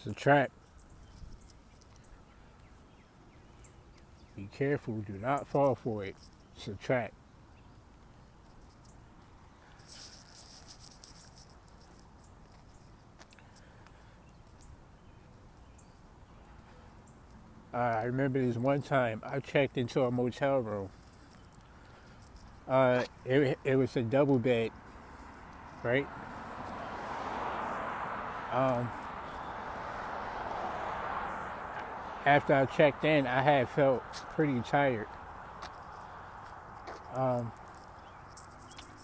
It's a trap. Be careful. Do not fall for it. It's a trap. I remember this one time I checked into a motel room. It was a double bed, right? Um, After I checked in, I had felt pretty tired. Um,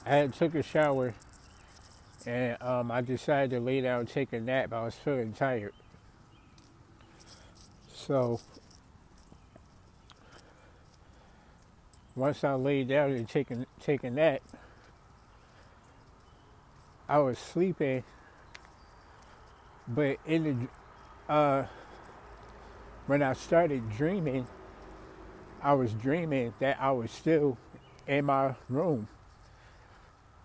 I had took a shower and I decided to lay down and take a nap. I was feeling tired. So once I laid down and take a nap, I was sleeping, but when I started dreaming, I was dreaming that I was still in my room.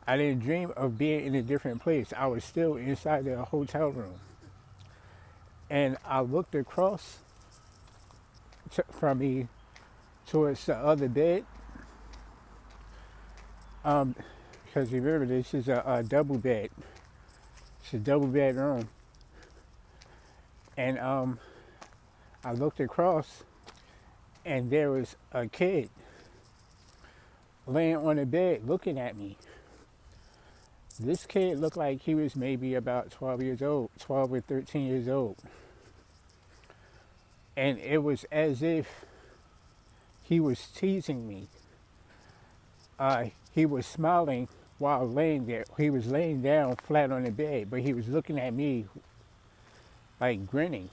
I didn't dream of being in a different place. I was still inside the hotel room. And I looked across from me towards the other bed. Um, because remember, this is a double bed. It's a double bed room. And I looked across, and there was a kid laying on the bed looking at me. This kid looked like he was maybe about 12 years old, 12 or 13 years old. And it was as if he was teasing me. He was smiling while laying there. He was laying down flat on the bed, but he was looking at me like grinning.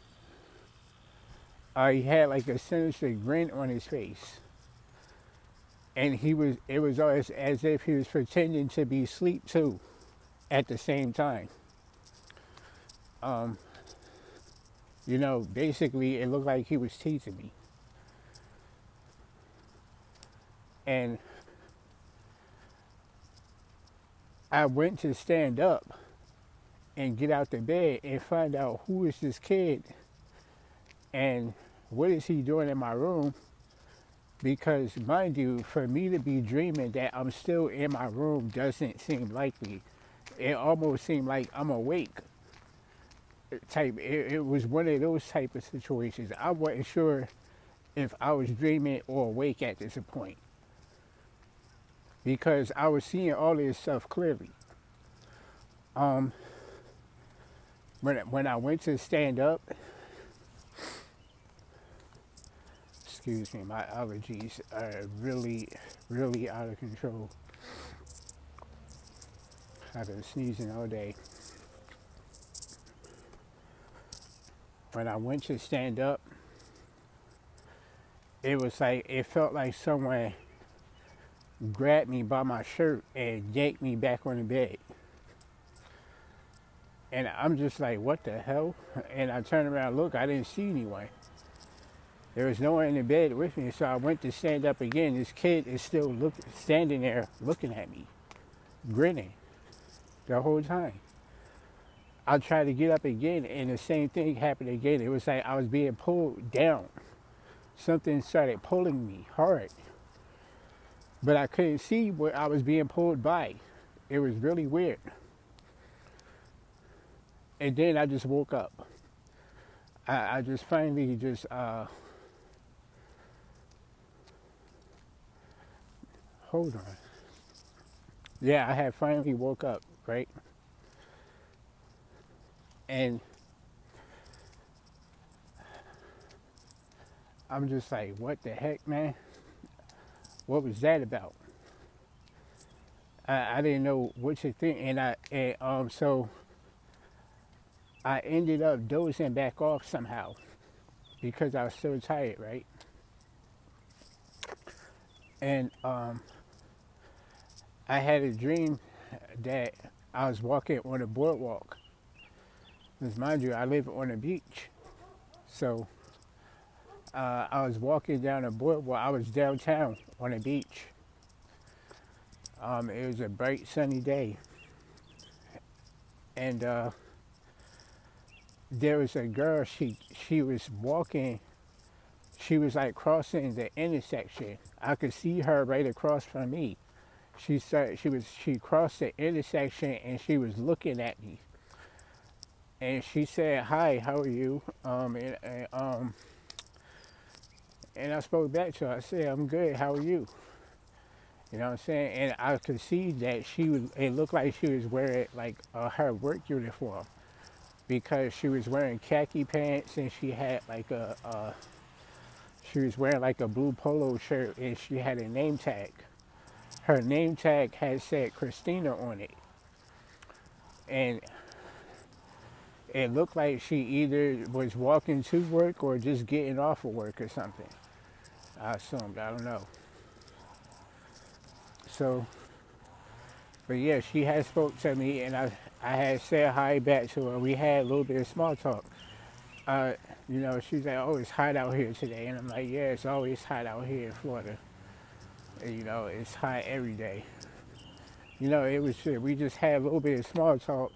He had like a sinister grin on his face. And it was as if he was pretending to be asleep too at the same time. Um, Basically it looked like he was teasing me. And I went to stand up and get out the bed and find out who is this kid and what is he doing in my room. Because mind you, for me to be dreaming that I'm still in my room doesn't seem likely. It almost seemed like I'm awake type. It was one of those type of situations. I wasn't sure if I was dreaming or awake at this point because I was seeing all this stuff clearly. Um, when I went to stand up, excuse me, my allergies are really, really out of control. I've been sneezing all day. When I went to stand up, it felt like someone grabbed me by my shirt and yanked me back on the bed. And I'm just like, what the hell? And I turned around and looked, I didn't see anyone. There was no one in the bed with me, so I went to stand up again. This kid is still standing there looking at me, grinning the whole time. I tried to get up again, and the same thing happened again. It was like I was being pulled down. Something started pulling me hard, but I couldn't see where I was being pulled by. It was really weird. And then I just woke up. I just finally just hold on. Yeah, I had finally woke up, right? And I'm just like, what the heck, man? What was that about? I didn't know what to think, so I ended up dozing back off somehow because I was so tired, right? And I had a dream that I was walking on a boardwalk. Because mind you, I live on a beach, so I was walking down a boardwalk. I was downtown on a beach. It was a bright sunny day, and there was a girl, she was walking, she was like crossing the intersection. I could see her right across from me. She crossed the intersection and she was looking at me. And she said, "Hi, how are you?" And I spoke back to her. I said, "I'm good. How are you?" You know what I'm saying? And I could see that she was. It looked like she was wearing like her work uniform because she was wearing khaki pants and she had like she was wearing like a blue polo shirt and she had a name tag. Her name tag had said Christina on it, and it looked like she either was walking to work or just getting off of work or something. I assumed. I don't know. So, but yeah, she had spoke to me, and I had said hi back to her. We had a little bit of small talk. Uh, she's like, "Oh, it's hot out here today," and I'm like, "Yeah, it's always hot out here in Florida. And, it's hot every day." It was we just had a little bit of small talk,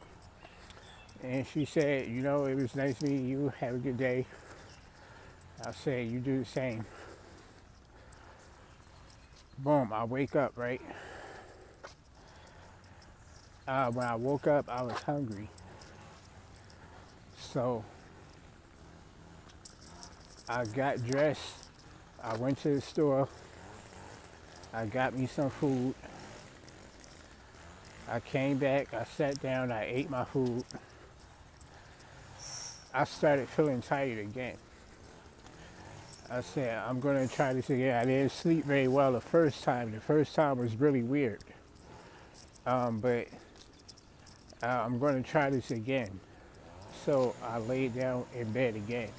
and she said, "It was nice meeting you. Have a good day." I said, "You do the same." Boom, I wake up, right? When I woke up, I was hungry. So I got dressed. I went to the store. I got me some food. I came back. I sat down. I ate my food. I started feeling tired again. I said, "I'm going to try this again." I didn't sleep very well the first time. The first time was really weird. But I'm going to try this again. So I laid down in bed again.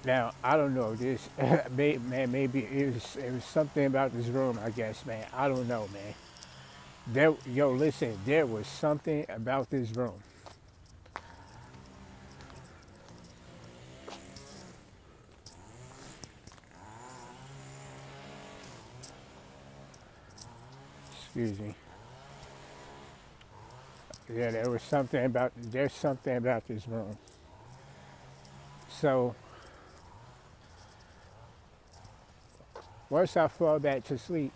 Now, I don't know this, man, maybe it was something about this room, I guess, man. I don't know, man. Listen, there was something about this room. Excuse me. Yeah, there's something about this room. So, once I fall back to sleep,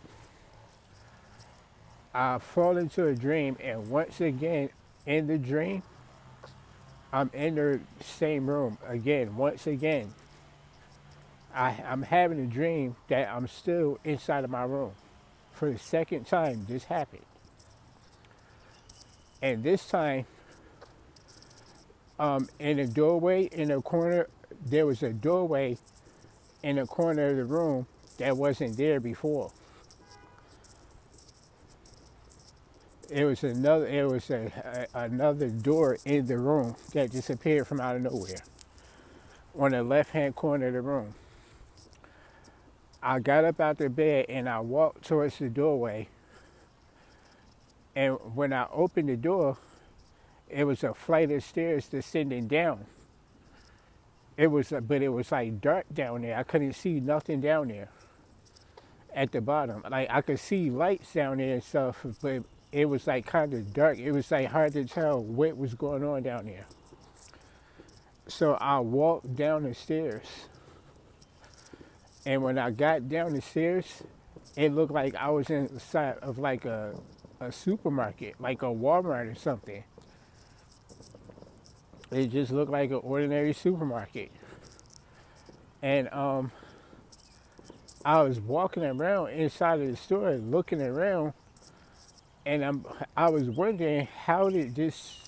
I fall into a dream, and once again, in the dream, I'm in the same room again, once again. I'm having a dream that I'm still inside of my room. For the second time, this happened. And this time, in the doorway, in the corner, there was a doorway in the corner of the room that wasn't there before. Another door in the room that disappeared from out of nowhere on the left-hand corner of the room. I got up out the bed and I walked towards the doorway. And when I opened the door, it was a flight of stairs descending down. But it was like dark down there. I couldn't see nothing down there at the bottom. Like I could see lights down there and stuff, but it was like kind of dark. It was like hard to tell what was going on down there. So I walked down the stairs, and when I got down the stairs, it looked like I was inside of like a supermarket, like a Walmart or something. It just looked like an ordinary supermarket. And I was walking around inside of the store looking around, and I was wondering, how did this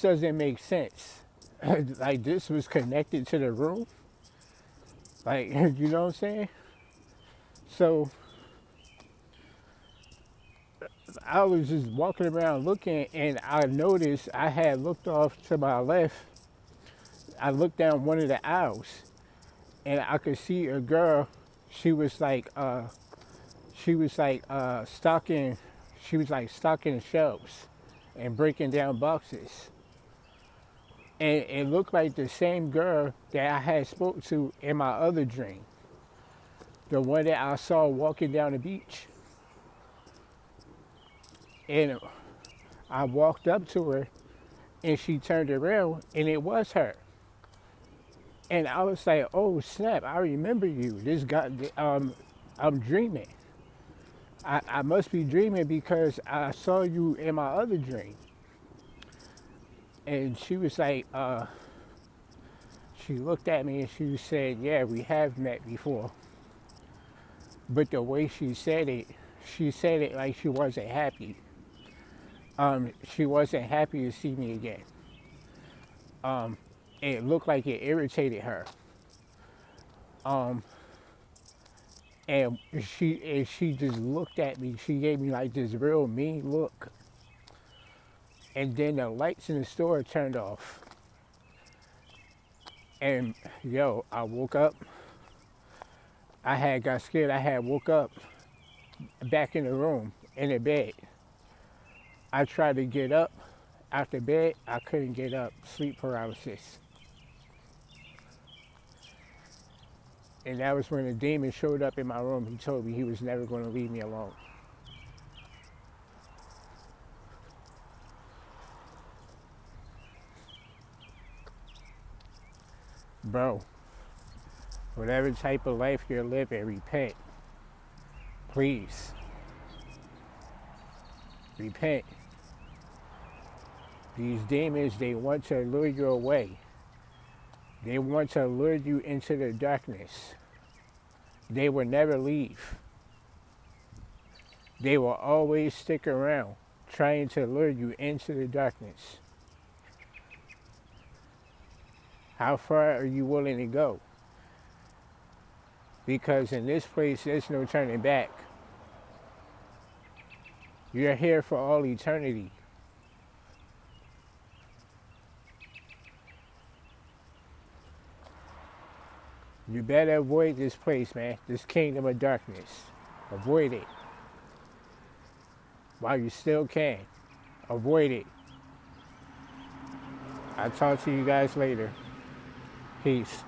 doesn't make sense. Like this was connected to the room. Like, you know what I'm saying? So I was just walking around looking, and I noticed I had looked off to my left. I looked down one of the aisles, and I could see a girl. She was like, stocking. She was like stocking shelves and breaking down boxes. And it looked like the same girl that I had spoke to in my other dream, the one that I saw walking down the beach. And I walked up to her, And she turned around and it was her. And I was like, oh snap, I remember you. This guy, I'm dreaming. I must be dreaming because I saw you in my other dream. And she was like, she looked at me and she said, yeah, we have met before. But the way she said it like she wasn't happy. She wasn't happy to see me again. It looked like it irritated her. Um, and she just looked at me. She gave me like this real mean look. And then the lights in the store turned off. And yo, I woke up. I had got scared. I had woke up back in the room in the bed. I tried to get up out the bed. I couldn't get up. Sleep paralysis. And that was when the demon showed up in my room. He told me he was never going to leave me alone. Bro, whatever type of life you're living, repent. Please. Repent. These demons, they want to lure you away. They want to lure you into the darkness. They will never leave. They will always stick around, trying to lure you into the darkness. How far are you willing to go? Because in this place, there's no turning back. You're here for all eternity. You better avoid this place, man. This kingdom of darkness. Avoid it. While you still can. Avoid it. I'll talk to you guys later. Peace.